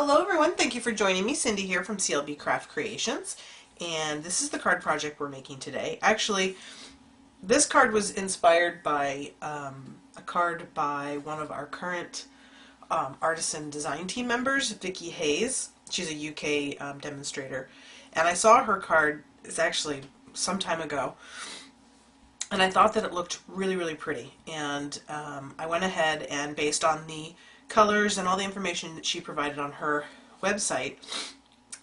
Hello everyone, thank you for joining me. Cindy here from CLB Craft Creations, and this is the card project we're making today. Actually, this card was inspired by a card by one of our current artisan design team members, Vicky Hayes. She's a UK demonstrator, and I saw her card, it's actually some time ago, and I thought that it looked really pretty, and I went ahead and based on the colors and all the information that she provided on her website,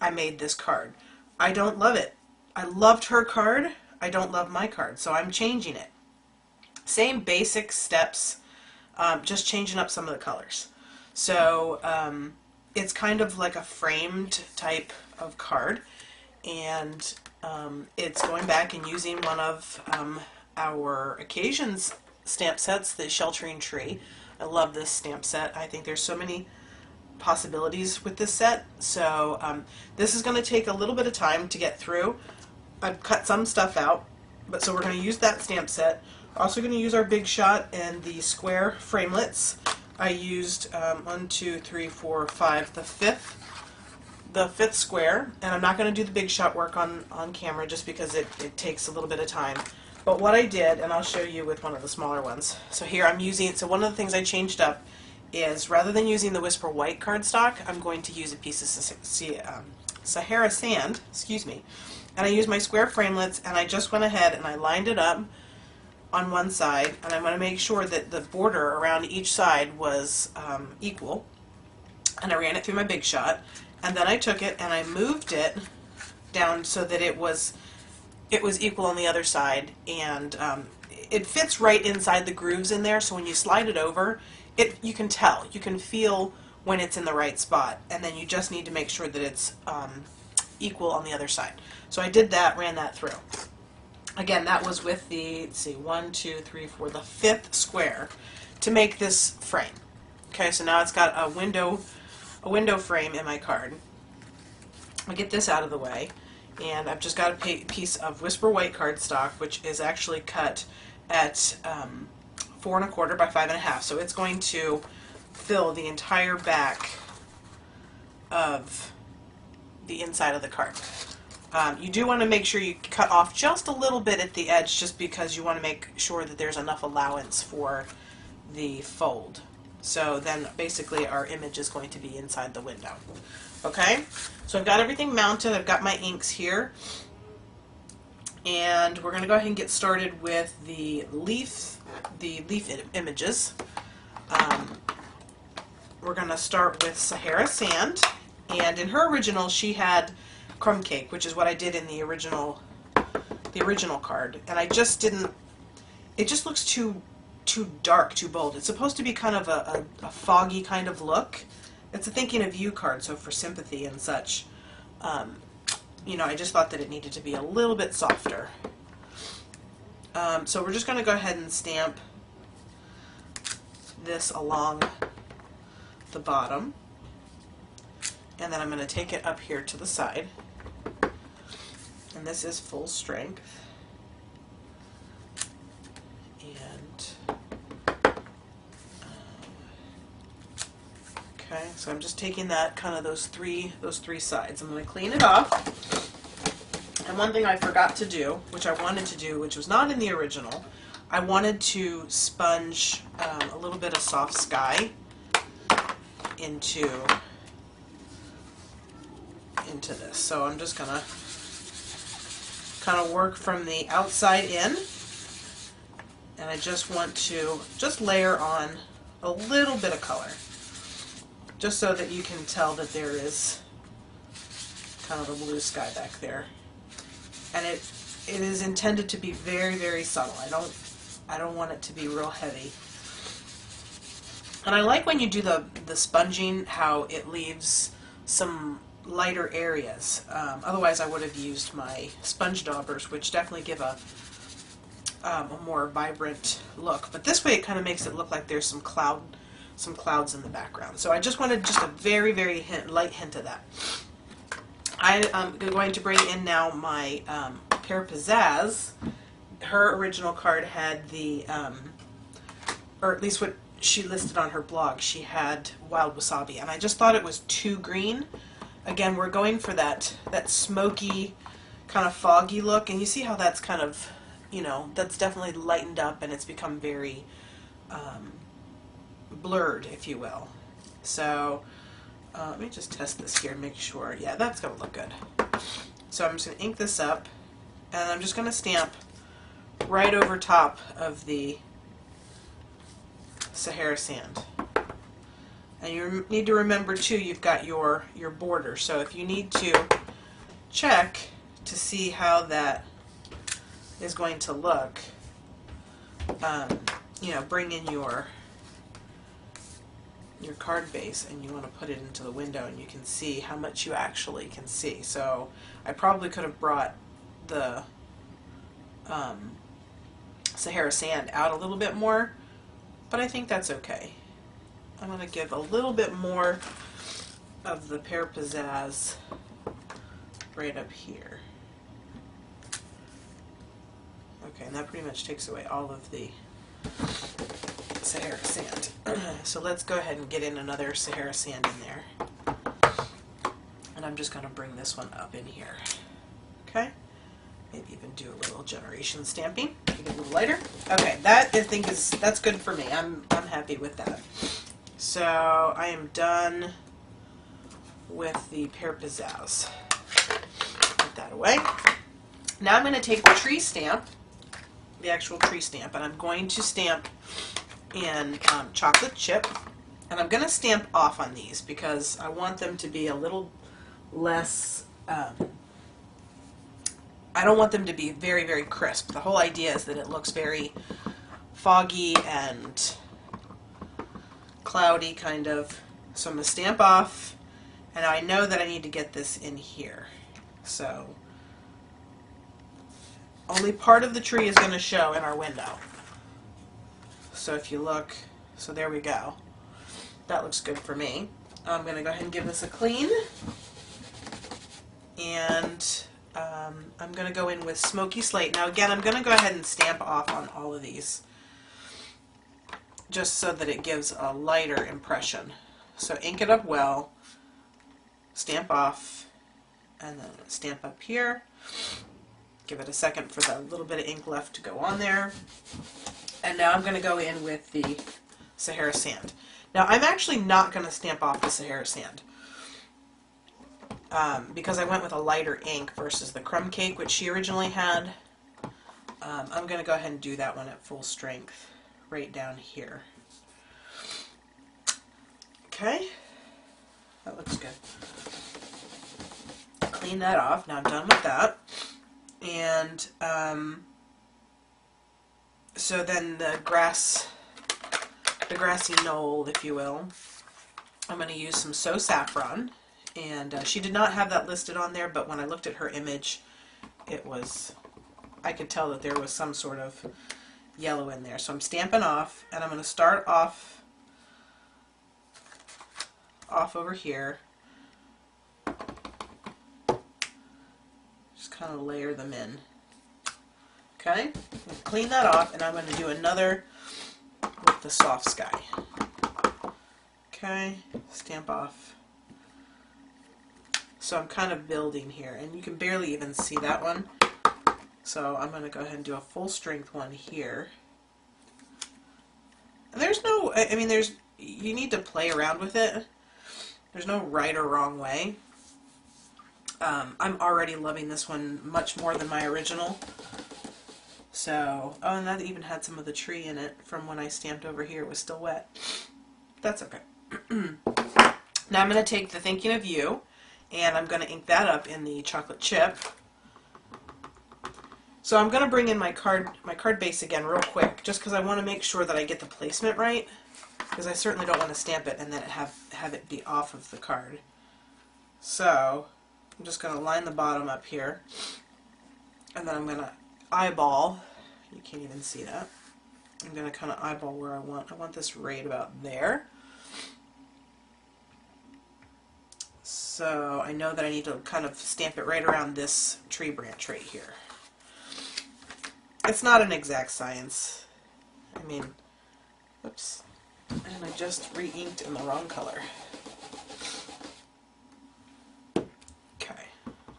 I made this card. I don't love it. I loved her card. I don't love my card, so I'm changing it. Same basic steps, just changing up some of the colors. So it's kind of like a framed type of card, and it's going back and using one of our occasions stamp sets, the Sheltering Tree. I love this stamp set. I think there's so many possibilities with this set. So this is going to take a little bit of time to get through. I've cut some stuff out, but so we're going to use that stamp set. Also going to use our Big Shot and the square framelits. I used 1, 2, 3, 4, 5, the fifth square, and I'm not going to do the Big Shot work on camera just because it takes a little bit of time. But what I did, and I'll show you with one of the smaller ones. So here I'm using, so one of the things I changed up is rather than using the Whisper White cardstock, I'm going to use a piece of Sahara Sand, excuse me. And I used my square framelits, and I just went ahead and I lined it up on one side, and I want to make sure that the border around each side was equal. And I ran it through my Big Shot, and then I took it and I moved it down so that it was equal on the other side, and it fits right inside the grooves in there, so when you slide it over, you can tell, you can feel when it's in the right spot, and then you just need to make sure that it's equal on the other side. So I did that, ran that through. Again, that was with the, let's see, 1, 2, 3, 4, the fifth square to make this frame. Okay, so now it's got a window frame in my card. I'll get this out of the way. And I've just got a piece of Whisper White cardstock, which is actually cut at 4 1/4 by 5 1/2. So it's going to fill the entire back of the inside of the card. You do want to make sure you cut off just a little bit at the edge, just because you want to make sure that there's enough allowance for the fold. So then basically our image is going to be inside the window. Okay, so I've got everything mounted. I've got my inks here, and we're going to go ahead and get started with the leaf images. We're going to start with Sahara Sand, and in her original she had crumb cake, which is what I did in the original card, and I just didn't. It just looks too dark, too bold. It's supposed to be kind of a foggy kind of look. It's a Thinking of You card, so for sympathy and such, you know, I just thought that it needed to be a little bit softer. So we're just going to go ahead and stamp this along the bottom, and then I'm going to take it up here to the side, and this is full strength. Okay, so I'm just taking that kind of those three sides. I'm going to clean it off. And one thing I forgot to do, which I wanted to do, which was not in the original, I wanted to sponge a little bit of soft sky into this. So I'm just going to kind of work from the outside in, and I just want to just layer on a little bit of color, just so that you can tell that there is kind of a blue sky back there. And it is intended to be very subtle. I don't want it to be real heavy. And I like when you do the sponging, how it leaves some lighter areas. Otherwise I would have used my sponge daubers, which definitely give a more vibrant look. But this way it kind of makes it look like there's some clouds in the background. So I just wanted just a very light hint of that. I'm going to bring in now my Pear Pizzazz. Her original card had the, or at least what she listed on her blog, she had wild wasabi, and I just thought it was too green. Again, we're going for that smoky, kind of foggy look, and you see how that's kind of, you know, that's definitely lightened up and it's become very blurred, if you will. So let me just test this here and make sure. Yeah, that's going to look good. So I'm just going to ink this up, and I'm just going to stamp right over top of the Sahara sand. And you need to remember too, you've got your border. So if you need to check to see how that is going to look, you know, bring in your card base and you want to put it into the window and you can see how much you actually can see. So I probably could have brought the Sahara sand out a little bit more, but I think that's okay. I'm going to give a little bit more of the Pear Pizzazz right up here. Okay, and that pretty much takes away all of the Sahara sand. So let's go ahead and get in another Sahara sand in there. And I'm just going to bring this one up in here. Okay? Maybe even do a little generation stamping. Make it a little lighter. Okay, that I think that's good for me. I'm happy with that. So I am done with the Pear Pizzazz. Put that away. Now I'm going to take the tree stamp, the actual tree stamp, and I'm going to stamp in chocolate chip. And I'm going to stamp off on these because I want them to be a little less, I don't want them to be very, very crisp. The whole idea is that it looks very foggy and cloudy kind of. So I'm going to stamp off, and I know that I need to get this in here. So only part of the tree is going to show in our window. So if you look, so there we go. That looks good for me. I'm going to go ahead and give this a clean. And I'm going to go in with Smoky Slate. Now again, I'm going to go ahead and stamp off on all of these, just so that it gives a lighter impression. So ink it up well, stamp off, and then stamp up here. Give it a second for the little bit of ink left to go on there. And now I'm going to go in with the Sahara sand. Now I'm actually not going to stamp off the Sahara sand because I went with a lighter ink versus the crumb cake, which she originally had. I'm going to go ahead and do that one at full strength right down here. Okay, that looks good. Clean that off. Now I'm done with that. And so then the grassy knoll, if you will, I'm going to use some So Saffron. And she did not have that listed on there, but when I looked at her image, it was, I could tell that there was some sort of yellow in there. So I'm stamping off, and I'm going to start off over here. Just kind of layer them in. Okay, clean that off, and I'm going to do another with the Soft Sky. Okay, stamp off. So I'm kind of building here, and you can barely even see that one. So I'm going to go ahead and do a full strength one here. And there's no, I mean, you need to play around with it. There's no right or wrong way. I'm already loving this one much more than my original. So, oh, and that even had some of the tree in it from when I stamped over here. It was still wet. That's okay. Now I'm going to take the Thinking of You, and I'm going to ink that up in the chocolate chip. So I'm going to bring in my card base again real quick, just because I want to make sure that I get the placement right, because I certainly don't want to stamp it and then have it be off of the card. So I'm just going to line the bottom up here, and then I'm going to eyeball. You can't even see that. I'm going to kind of eyeball where I want this right about there. So I know that I need to kind of stamp it right around this tree branch right here. It's not an exact science. I mean, oops. And I just re-inked in the wrong color. Okay,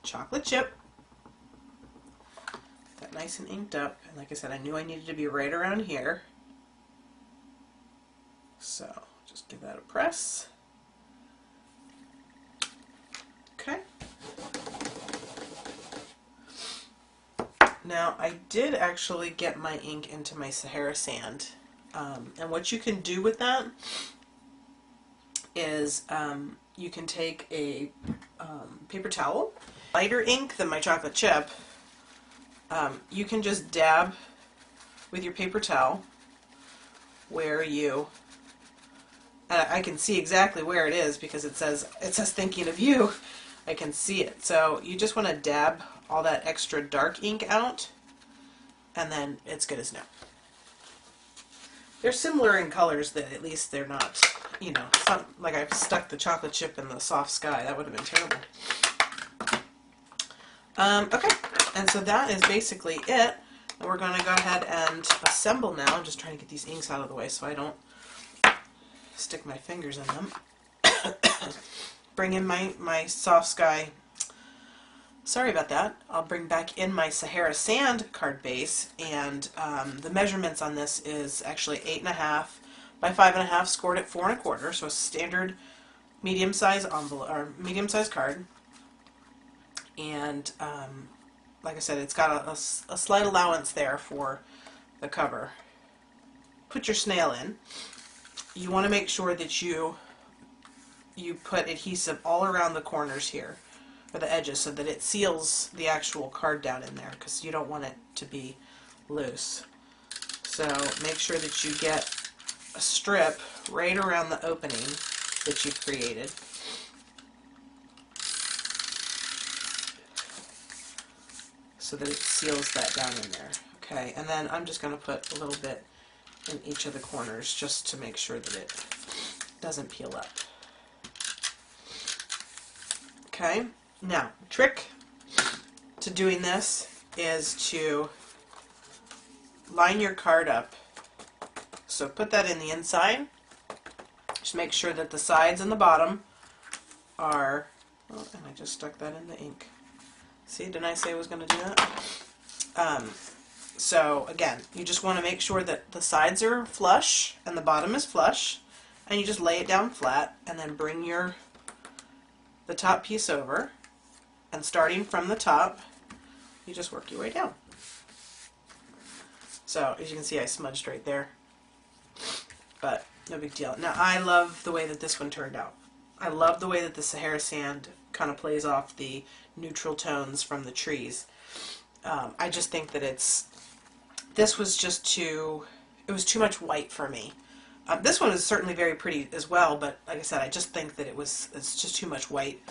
chocolate chip. That nice and inked up. And like I said, I knew I needed to be right around here. So just give that a press. Okay. Now I did actually get my ink into my Sahara sand. And what you can do with that is you can take a paper towel, lighter ink than my chocolate chip. You can just dab with your paper towel where you, and I can see exactly where it is because it says thinking of you. I can see it. So you just want to dab all that extra dark ink out, and then it's good as new. They're similar in colors, that at least they're not, you know, some, like I've stuck the chocolate chip in the soft sky. That would have been terrible. Okay, and so that is basically it. And we're going to go ahead and assemble now. I'm just trying to get these inks out of the way so I don't stick my fingers in them. Bring in my soft sky. Sorry about that. I'll bring back in my Sahara sand card base, and the measurements on this is actually 8.5 by 5.5, scored at 4 1/4, so a standard medium-size envelope or medium-size card. And like I said, it's got a slight allowance there for the cover. Put your snail in. You want to make sure that you put adhesive all around the corners here, or the edges, so that it seals the actual card down in there, because you don't want it to be loose. So make sure that you get a strip right around the opening that you created. So that it seals that down in there. Okay, and then I'm just going to put a little bit in each of the corners just to make sure that it doesn't peel up. Okay, now, trick to doing this is to line your card up. So put that in the inside. Just make sure that the sides and the bottom are, oh, and I just stuck that in the ink. See, didn't I say I was going to do that? So again, you just want to make sure that the sides are flush and the bottom is flush, and you just lay it down flat, and then bring the top piece over, and starting from the top, you just work your way down. So as you can see, I smudged right there, but no big deal. Now I love the way that this one turned out. I love the way that the Sahara sand kind of plays off the neutral tones from the trees. I just think that this was just too too much white for me. This one is certainly very pretty as well, but like I said, I just think that it's just too much white,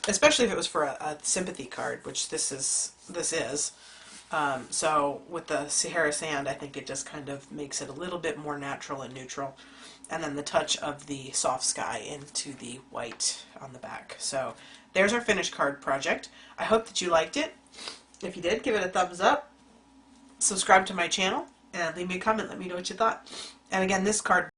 especially if it was for a sympathy card, which this is. So with the Sahara sand, I think it just kind of makes it a little bit more natural and neutral, and then the touch of the soft sky into the white on the back. So there's our finished card project. I hope that you liked it. If you did, give it a thumbs up, subscribe to my channel, and leave me a comment. Let me know what you thought. And again, this card